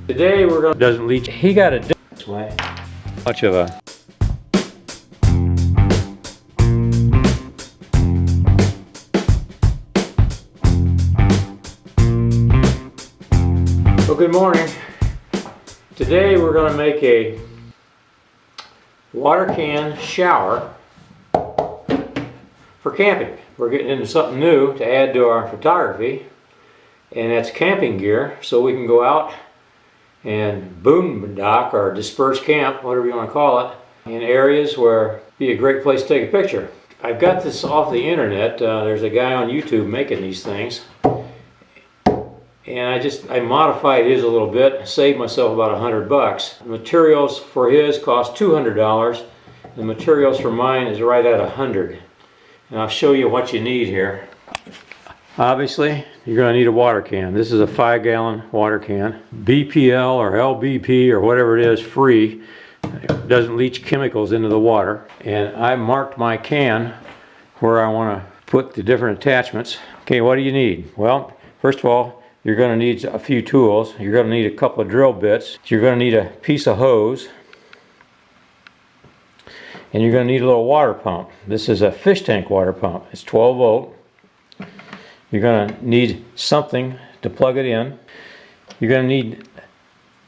Today we're going to doesn't leach. He got it this way. Much of a well, good morning. Today we're going to make a water can shower for camping. We're getting into something new to add to our photography, and that's camping gear, so we can go out and boondock or disperse camp, whatever you want to call it, in areas where it'd be a great place to take a picture. I've got this off the internet. There's a guy on YouTube making these things, and I modified his a little bit, saved myself about $100. The materials for his cost $200. The materials for mine is right at $100. And I'll show you what you need here. Obviously, you're going to need a water can. This is a 5-gallon water can. BPL or LBP or whatever it is, free. It doesn't leach chemicals into the water. And I marked my can where I want to put the different attachments. Okay, what do you need? Well, first of all, you're going to need a few tools. You're going to need a couple of drill bits. You're going to need a piece of hose. And you're going to need a little water pump. This is a fish tank water pump. It's 12 volt. You're going to need something to plug it in. You're going to need,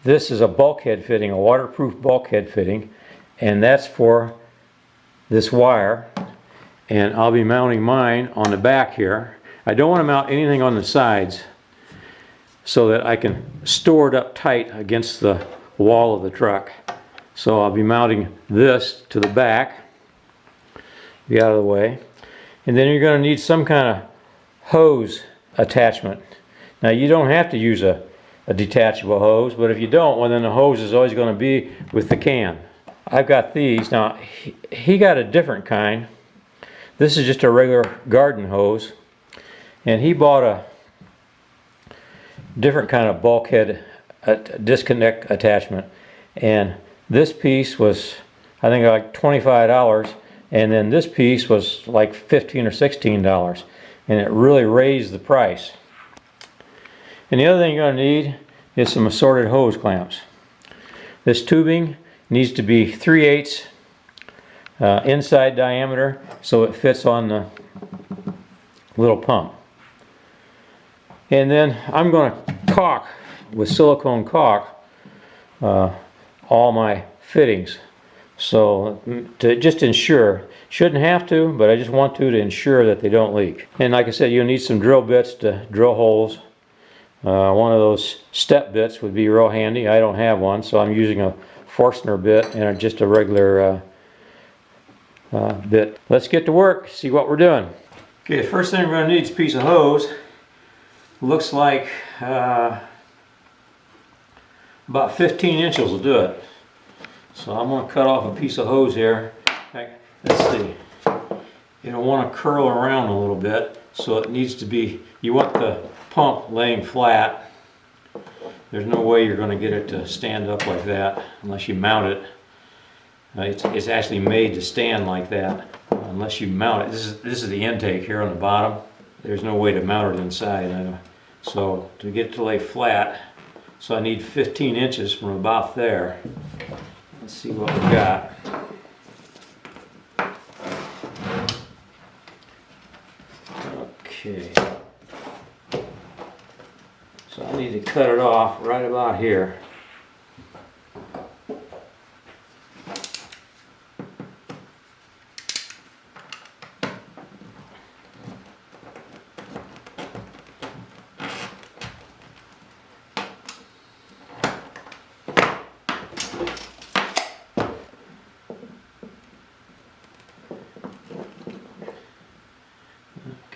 this is a bulkhead fitting, a waterproof bulkhead fitting, and that's for this wire. And I'll be mounting mine on the back here. I don't want to mount anything on the sides so that I can store it up tight against the wall of the truck. So I'll be mounting this to the back, be out of the way. And then you're going to need some kind of hose attachment. Now you don't have to use a detachable hose, but if you don't, well then the hose is always going to be with the can. I've got these. Now he got a different kind. This is just a regular garden hose, and he bought a different kind of bulkhead disconnect attachment, and this piece was, I think, like $25, and then this piece was like $15 or $16, and it really raised the price. And the other thing you're going to need is some assorted hose clamps. This tubing needs to be 3/8 inside diameter so it fits on the little pump. And then I'm going to caulk with silicone caulk all my fittings, so to just ensure, shouldn't have to, but I just want to ensure that they don't leak. And like I said, you'll need some drill bits to drill holes. One of those step bits would be real handy. I don't have one, so I'm using a Forstner bit and just a regular bit. Let's get to work, see what we're doing. Okay, the first thing we're going to need is a piece of hose. Looks like about 15 inches will do it. So I'm going to cut off a piece of hose here. Let's see. It'll want to curl around a little bit, so it needs to be, you want the pump laying flat. There's no way you're going to get it to stand up like that unless you mount it. It's actually made to stand like that unless you mount it. This is the intake here on the bottom. There's no way to mount it inside. So to get it to lay flat, so I need 15 inches from about there. Let's see what we got. Okay. So I need to cut it off right about here.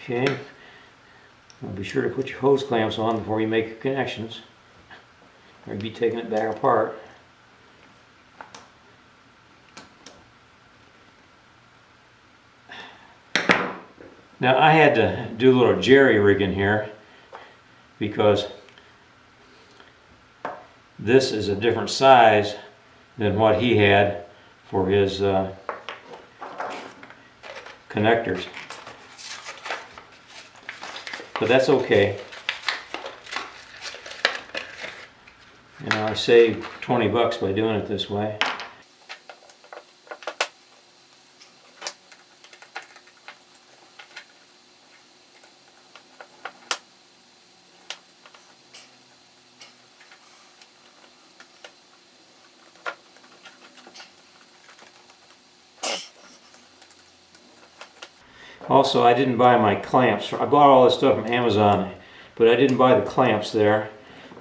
Okay, well, be sure to put your hose clamps on before you make your connections, or you'll be taking it back apart. Now I had to do a little jerry rigging here because this is a different size than what he had for his connectors. But that's okay. You know, I saved 20 bucks by doing it this way. Also, I didn't buy my clamps. I bought all this stuff from Amazon, but I didn't buy the clamps there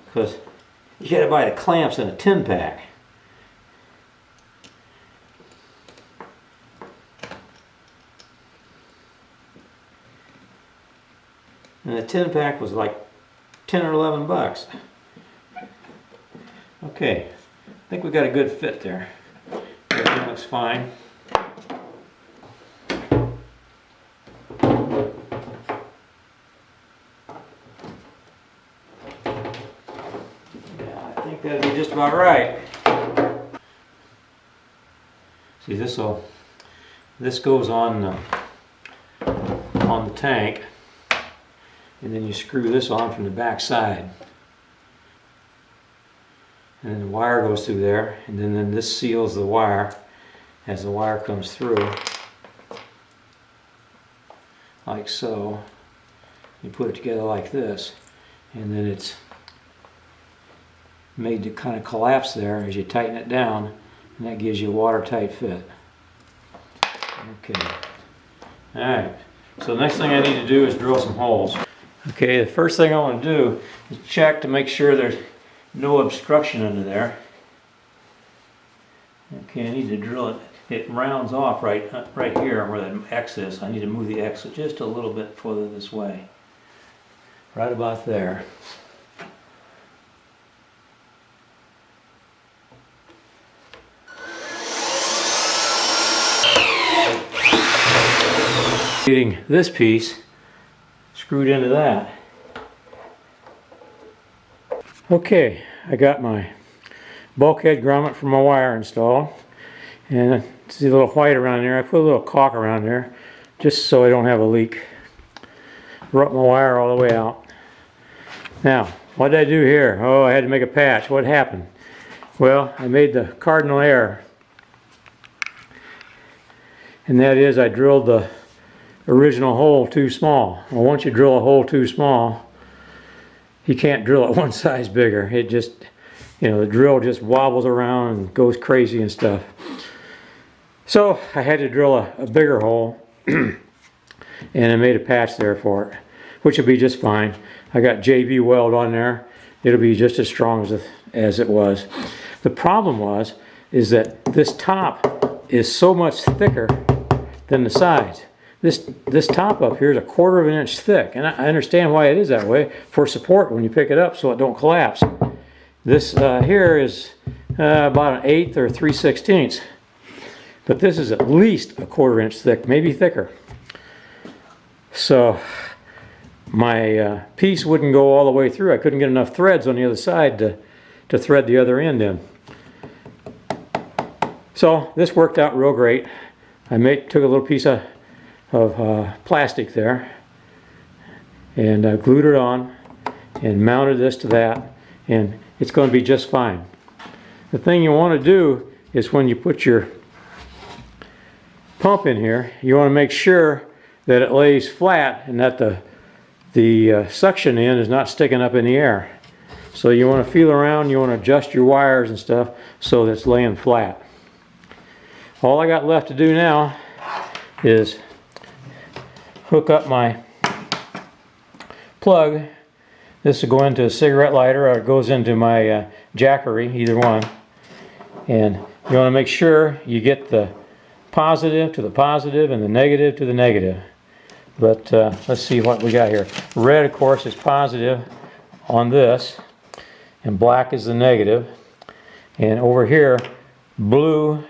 because you gotta buy the clamps in a 10-pack. And the 10-pack was like 10 or 11 bucks. Okay, I think we got a good fit there. Everything looks fine. That'll be just about right. See, this goes on the tank, and then you screw this on from the back side, and then the wire goes through there, and then this seals the wire as the wire comes through, like so. You put it together like this, and then it's made to kind of collapse there as you tighten it down, and that gives you a watertight fit. Okay. Alright, so the next thing I need to do is drill some holes. Okay, the first thing I want to do is check to make sure there's no obstruction under there. Okay, I need to drill it. It rounds off right here where the X is. I need to move the X just a little bit further this way. Right about there. Getting this piece screwed into that. Okay, I got my bulkhead grommet for my wire installed, and see a little white around there. I put a little caulk around there just so I don't have a leak. Brought my wire all the way out. Now, what did I do here? Oh, I had to make a patch. What happened? Well, I made the cardinal error, and that is I drilled the original hole too small. Well, once you drill a hole too small, you can't drill it one size bigger. It just, you know, the drill just wobbles around and goes crazy and stuff. So I had to drill a bigger hole, and I made a patch there for it, which will be just fine. I got JB weld on there. It'll be just as strong as it was. The problem is that this top is so much thicker than the sides. This top up here is 1/4 of an inch thick, and I understand why it is that way, for support when you pick it up so it don't collapse. This here is about 1/8 or 3/16, but this is at least 1/4 inch thick, maybe thicker. So my piece wouldn't go all the way through. I couldn't get enough threads on the other side to thread the other end in. So this worked out real great. I took a little piece of plastic there and glued it on and mounted this to that, and it's going to be just fine. The thing you want to do is when you put your pump in here, you want to make sure that it lays flat and that the suction end is not sticking up in the air. So you want to feel around, you want to adjust your wires and stuff so that it's laying flat. All I got left to do now is hook up my plug. This will go into a cigarette lighter, or it goes into my Jackery, either one. And you want to make sure you get the positive to the positive and the negative to the negative. But let's see what we got here. Red, of course, is positive on this, and black is the negative. And over here, blue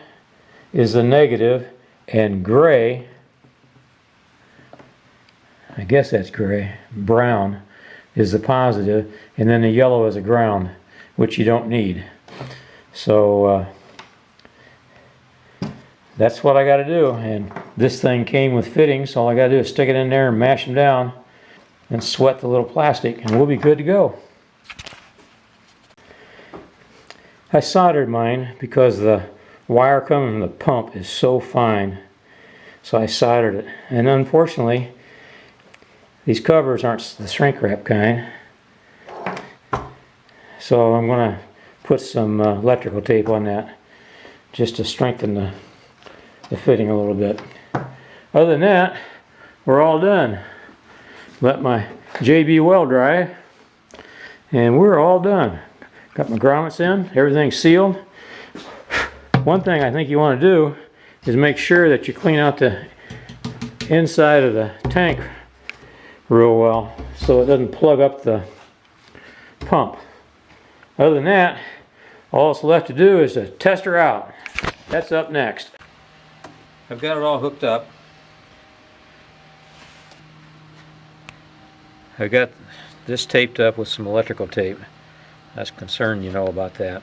is the negative, and gray, I guess that's gray, brown is the positive, and then the yellow is a ground, which you don't need. So that's what I got to do. And this thing came with fittings, so all I got to do is stick it in there and mash them down and sweat the little plastic, and we'll be good to go. I soldered mine because the wire coming from the pump is so fine. So I soldered it. And unfortunately, these covers aren't the shrink wrap kind. So I'm going to put some electrical tape on that just to strengthen the fitting a little bit. Other than that, we're all done. Let my JB well dry, and we're all done. Got my grommets in, everything's sealed. One thing I think you want to do is make sure that you clean out the inside of the tank real well so it doesn't plug up the pump. Other than that, all that's left to do is to test her out. That's up next. I've got it all hooked up. I got this taped up with some electrical tape. That's concerned, you know about that.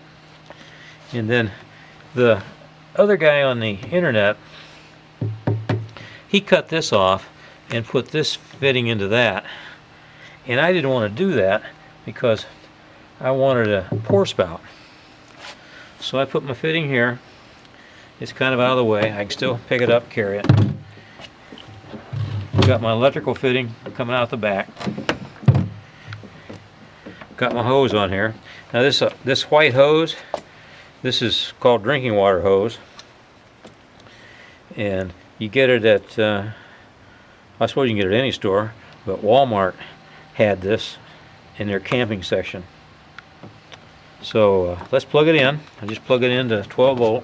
And then the other guy on the internet, he cut this off and put this fitting into that. And I didn't want to do that because I wanted a pour spout. So I put my fitting here. It's kind of out of the way. I can still pick it up, carry it. Got my electrical fitting coming out the back. Got my hose on here. Now this white hose, this is called drinking water hose, and you get it at I suppose you can get it at any store, but Walmart had this in their camping section. So let's plug it in. I just plug it into 12 volt.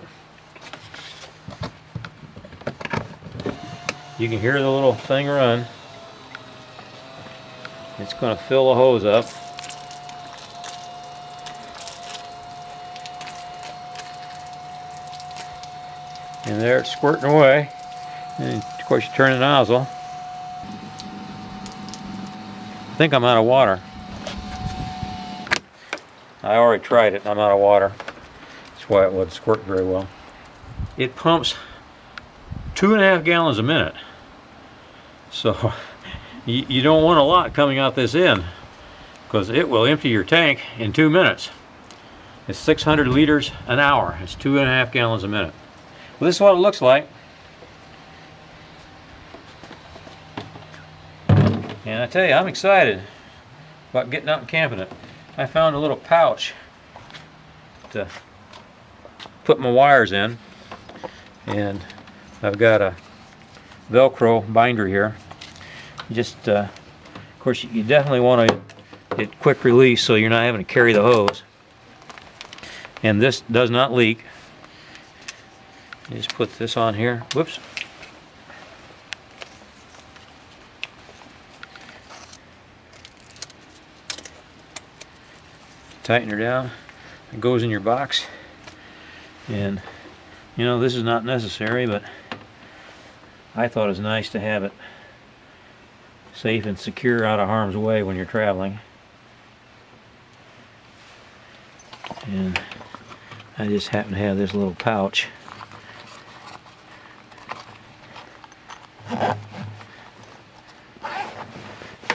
You can hear the little thing run. It's going to fill the hose up. And there it's squirting away. And of course you turn the nozzle. I think I'm out of water. I already tried it and I'm out of water. That's why it wouldn't squirt very well. It pumps 2.5 gallons a minute. So you don't want a lot coming out this end because it will empty your tank in 2 minutes. It's 600 liters an hour. It's 2.5 gallons a minute. Well, this is what it looks like. And I tell you, I'm excited about getting out and camping it. I found a little pouch to put my wires in, and I've got a Velcro binder here. Just, of course, you definitely want to get quick release so you're not having to carry the hose. And this does not leak. You just put this on here. Whoops. Tighten her down. It goes in your box. And you know, this is not necessary, but I thought it was nice to have it safe and secure out of harm's way when you're traveling. And I just happen to have this little pouch.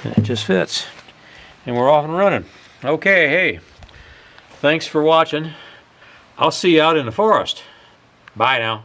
And it just fits. And we're off and running. Okay, hey. Thanks for watching. I'll see you out in the forest. Bye now.